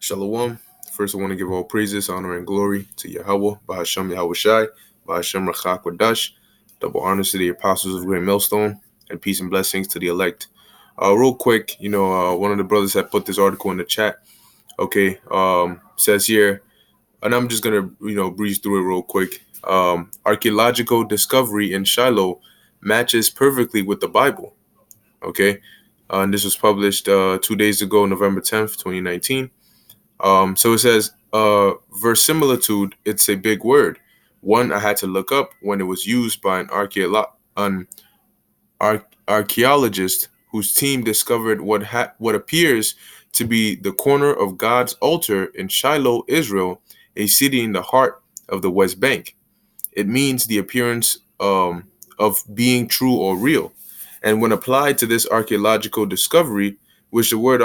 Shalom. First, I want to give all praises, honor, and glory to Yahweh, Bahasham Yahweh Shai, Bahasham Rachak Wadash. Double honors to the apostles of Great Millstone, and peace and blessings to the elect. Real quick, one of the brothers had put this article in the chat. Okay, says here, and I'm just gonna, breeze through it real quick. Archaeological discovery in Shiloh matches perfectly with the Bible. Okay, and this was published 2 days ago, November 10th, 2019. So it says, verisimilitude, it's a big word. One I had to look up when it was used by an archaeologist whose team discovered what appears to be the corner of God's altar in Shiloh, Israel, a city in the heart of the West Bank. It means the appearance of being true or real. And when applied to this archaeological discovery, which the word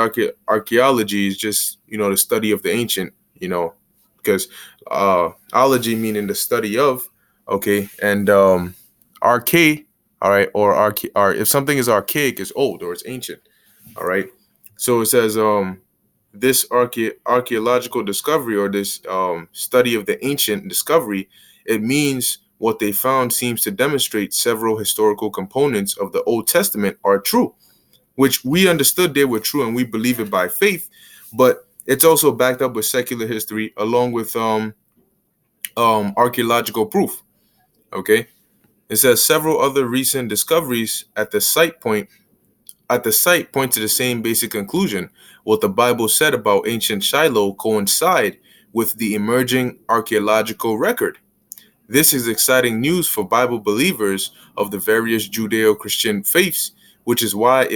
archaeology is just, the study of the ancient, because ology meaning the study of, okay, and archaic, all right, or if something is archaic, it's old or it's ancient, all right. So it says this archaeological discovery or this study of the ancient discovery, it means what they found seems to demonstrate several historical components of the Old Testament are true, which we understood they were true and we believe it by faith, but it's also backed up with secular history along with archaeological proof. Okay, it says several other recent discoveries at the site point to the same basic conclusion. What the Bible said about ancient Shiloh coincide with the emerging archaeological record. This is exciting news for Bible believers of the various Judeo-Christian faiths, which is why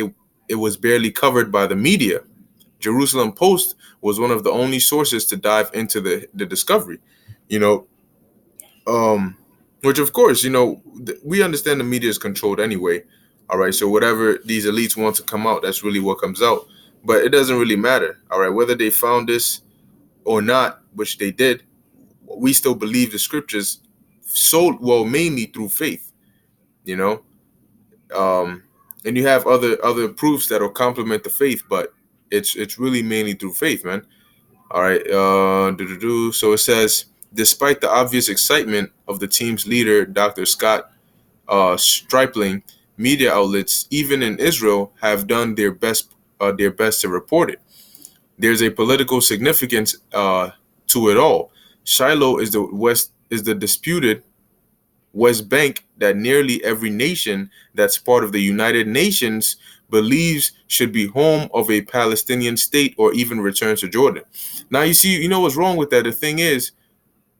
it was barely covered by the media. Jerusalem Post was one of the only sources to dive into the discovery, which of course, we understand the media is controlled anyway. All right, so whatever these elites want to come out, that's really what comes out. But it doesn't really matter, all right, whether they found this or not, which they did. We still believe the scriptures mainly through faith, and you have other proofs that will complement the faith, but it's really mainly through faith, man. All right, so it says, despite the obvious excitement of the team's leader, Dr. Scott Stripling, media outlets, even in Israel, have done their best to report it. There's a political significance to it all. Shiloh is the disputed West Bank that nearly every nation that's part of the United Nations believes should be home of a Palestinian state or even return to Jordan. Now, you know what's wrong with that? The thing is,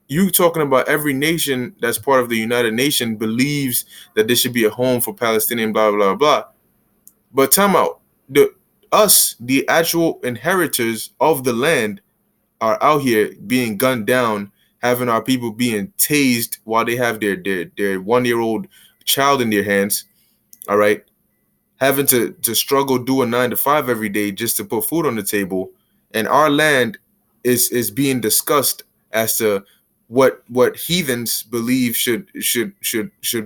you talking about every nation that's part of the United Nations believes that this should be a home for Palestinian, blah, blah, blah. But time out. The actual inheritors of the land are out here being gunned down, having our people being tased while they have their 1-year-old child in their hands, all right, having to struggle, do a 9 to 5 every day just to put food on the table, and our land is being discussed as to what heathens believe should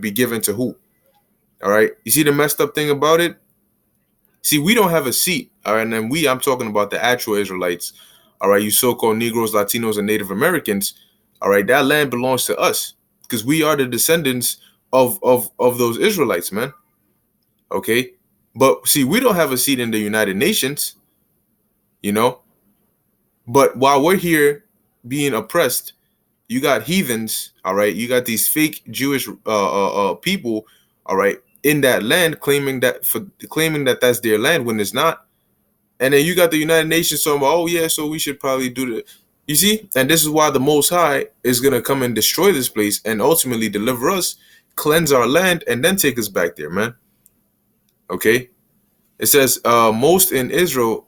be given to who. All right, you see the messed up thing about it? See, we don't have a seat, all right, and then I'm talking about the actual Israelites, all right, you so-called Negroes, Latinos, and Native Americans, all right, that land belongs to us because we are the descendants of those Israelites, man. Okay, but see, we don't have a seat in the United Nations, but while we're here being oppressed, you got heathens, all right, you got these fake Jewish people, all right, in that land claiming that that's their land when it's not. And then you got the United Nations saying, oh, yeah, so we should probably do that. You see? And this is why the Most High is going to come and destroy this place and ultimately deliver us, cleanse our land, and then take us back there, man. Okay? It says, most in Israel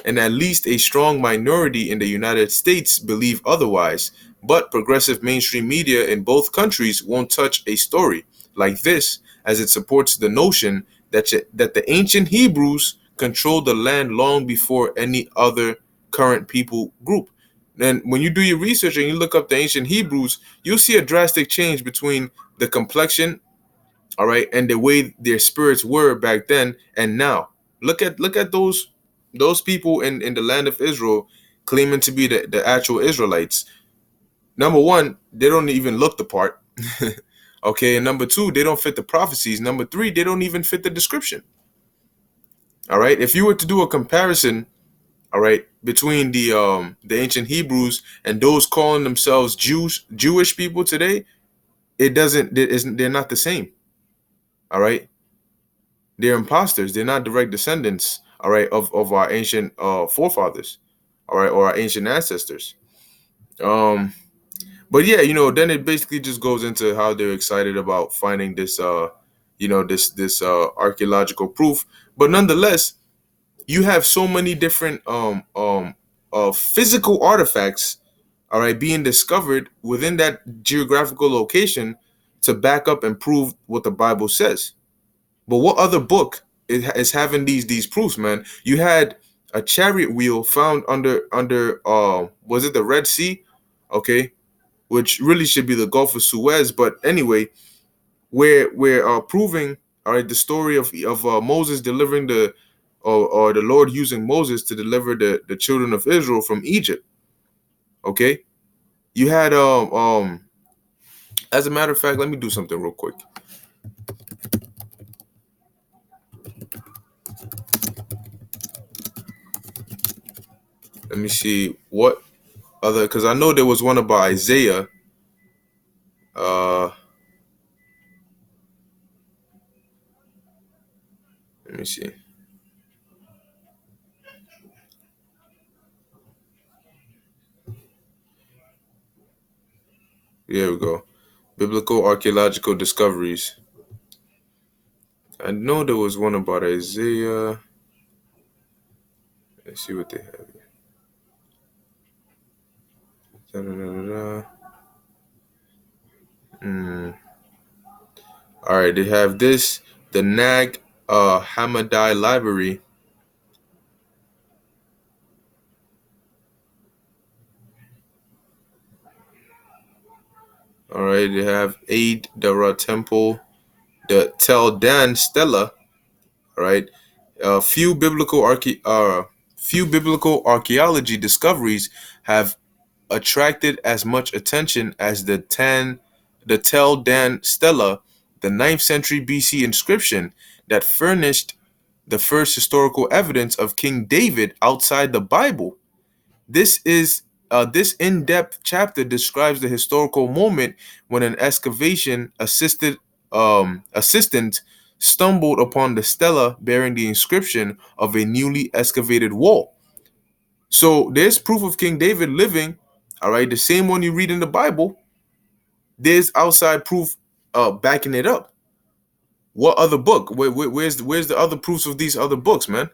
and at least a strong minority in the United States believe otherwise. But progressive mainstream media in both countries won't touch a story like this, as it supports the notion that the ancient Hebrews controlled the land long before any other current people group. And when you do your research and you look up the ancient Hebrews, you'll see a drastic change between the complexion, all right, and the way their spirits were back then and now. Look at those those people in the land of Israel claiming to be the actual Israelites, number one, they don't even look the part. Okay, and number two, they don't fit the prophecies. Number three, they don't even fit the description. All right. If you were to do a comparison, all right, between the ancient Hebrews and those calling themselves Jewish people today, it doesn't it isn't they're not the same. All right. They're imposters. They're not direct descendants, all right, of our ancient forefathers, all right, or our ancient ancestors. Um but yeah, then it basically just goes into how they're excited about finding this this archaeological proof. But nonetheless, you have so many different physical artifacts, all right, being discovered within that geographical location to back up and prove what the Bible says. But what other book is having these proofs, man? You had a chariot wheel found under was it the Red Sea? Okay, which really should be the Gulf of Suez. But anyway, we're proving, all right, the story of Moses delivering or the Lord using Moses to deliver the children of Israel from Egypt. Okay, you had as a matter of fact, let me do something real quick. Let me see what other, because I know there was one about Isaiah. Uh, let me see. Here we go. Biblical archaeological discoveries. I know there was one about Isaiah. Let's see what they have here. Da-da-da-da-da. Mm. All right, they have this, the Nag Hammadi Library. All right, they have Aid Dara Temple, the Tel Dan Stela. All right, few few biblical archaeology discoveries have attracted as much attention as the Tel Dan Stela, the 9th century BC inscription that furnished the first historical evidence of King David outside the Bible. This in-depth chapter describes the historical moment when an excavation assistant stumbled upon the stela bearing the inscription of a newly excavated wall. So there's proof of King David living, all right, the same one you read in the Bible. There's outside proof backing it up. What other book? Where's the other proofs of these other books, man?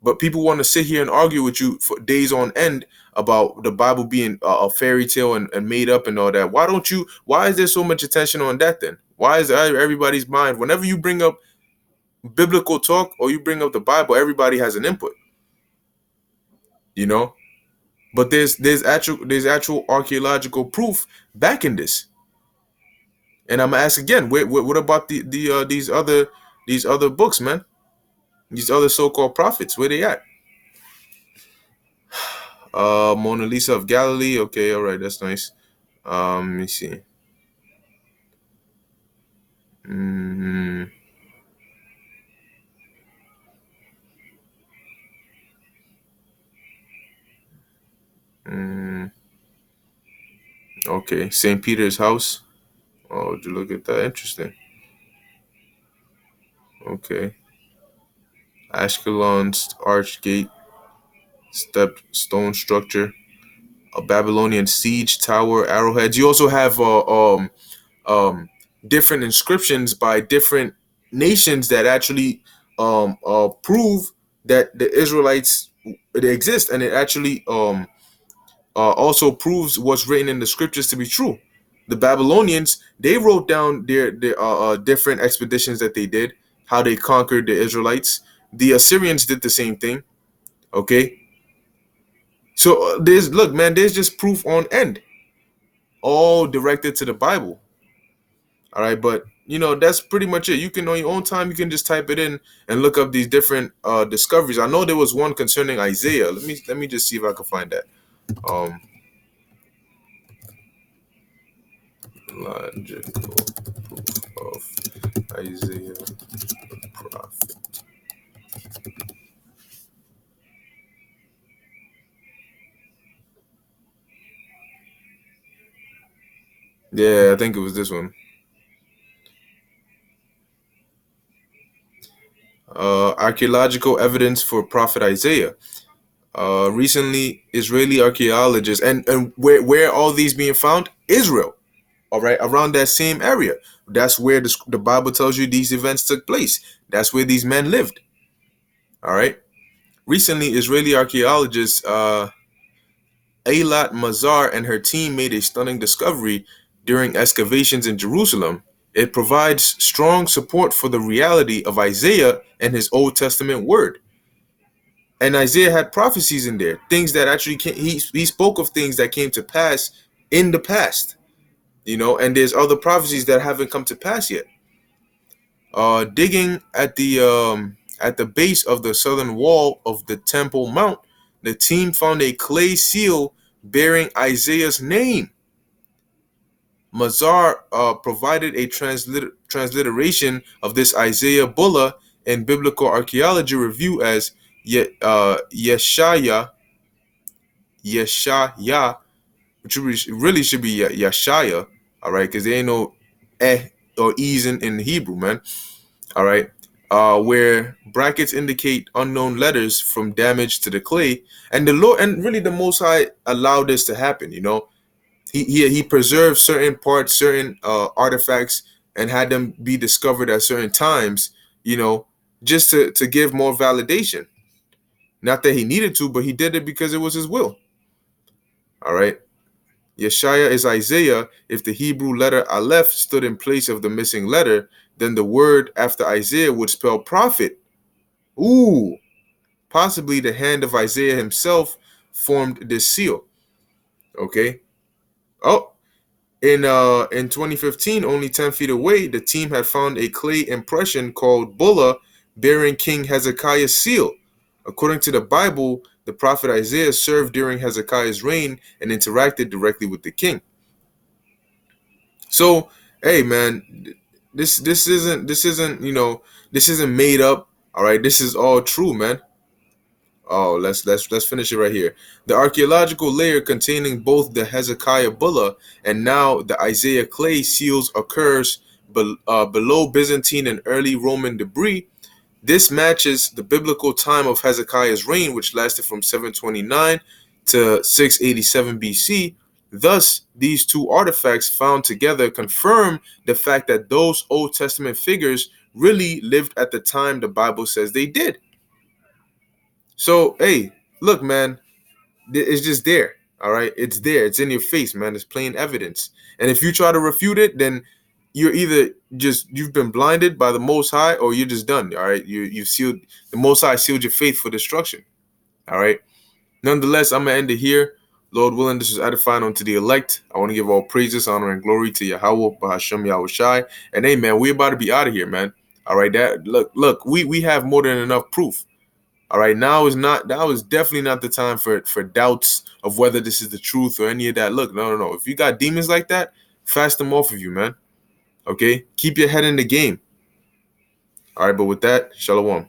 But people want to sit here and argue with you for days on end about the Bible being a fairy tale and made up and all that. Why is there so much attention on that then? Why is everybody's mind, whenever you bring up biblical talk or you bring up the Bible, everybody has an input, you know? But there's actual archaeological proof backing this. And I'm gonna ask again, what about these other books, man? These other so-called prophets, where they at? Mona Lisa of Galilee. Okay, all right, that's nice. Let me see. hmm mm, okay, St. Peter's house. Oh, did you look at that? Interesting. Okay, Ashkelon's arch gate, step stone structure, a Babylonian siege tower, arrowheads. You also have different inscriptions by different nations that actually prove that the Israelites, they exist, and it actually also proves what's written in the scriptures to be true. The Babylonians, they wrote down their different expeditions that they did, how they conquered the Israelites. The Assyrians did the same thing. Okay, so look, man, there's just proof on end, all directed to the Bible. All right, but that's pretty much it. You can, on your own time, you can just type it in and look up these different discoveries. I know there was one concerning Isaiah. Let me just see if I can find that. Um, Logical proof of Isaiah the prophet. Yeah, I think it was this one. Archaeological evidence for Prophet Isaiah. Recently, Israeli archaeologists, and where all these being found? Israel. All right, around that same area. That's where the Bible tells you these events took place. That's where these men lived. All right. Recently, Israeli archaeologists Eilat Mazar and her team made a stunning discovery during excavations in Jerusalem. It provides strong support for the reality of Isaiah and his Old Testament word. And Isaiah had prophecies in there, things that actually he spoke of things that came to pass in the past, and there's other prophecies that haven't come to pass yet. Digging at the base of the southern wall of the Temple Mount, the team found a clay seal bearing Isaiah's name. Mazar provided a transliteration of this Isaiah Bulla in Biblical Archaeology Review as Yeshaya, Yeshaya, which really should be Yeshaya, all right, because there ain't no eh or e's in Hebrew, man, all right, where brackets indicate unknown letters from damage to the clay, and the Lord, and really the Most High allowed this to happen, He preserved certain parts, certain artifacts, and had them be discovered at certain times, just to give more validation. Not that he needed to, but he did it because it was his will. All right. Yeshaya is Isaiah. If the Hebrew letter Aleph stood in place of the missing letter, then the word after Isaiah would spell prophet. Ooh, possibly the hand of Isaiah himself formed this seal. Okay. Oh, in 2015, only 10 feet away, the team had found a clay impression called Bulla bearing King Hezekiah's seal. According to the Bible, the prophet Isaiah served during Hezekiah's reign and interacted directly with the king. So, hey man, this isn't made up. All right, this is all true, man. Oh, let's finish it right here. The archaeological layer containing both the Hezekiah Bulla and now the Isaiah clay seals occurs below Byzantine and early Roman debris. This matches the biblical time of Hezekiah's reign, which lasted from 729 to 687 BC. Thus, these two artifacts found together confirm the fact that those Old Testament figures really lived at the time the Bible says they did. So, hey, look, man, it's just there. All right, it's there. It's in your face, man. It's plain evidence. And if you try to refute it, then you're either you've been blinded by the Most High, or you're just done. All right, you sealed the Most High sealed your faith for destruction. All right. Nonetheless, I'm gonna end it here. Lord willing, this is edifying unto the elect. I want to give all praises, honor, and glory to Yahweh, Bahashem Yahweh Shai. And hey, man, we about to be out of here, man. All right, that look, we have more than enough proof. All right, now is definitely not the time for doubts of whether this is the truth or any of that. Look, no. If you got demons like that, fast them off of you, man. Okay, keep your head in the game. All right, but with that, shalom.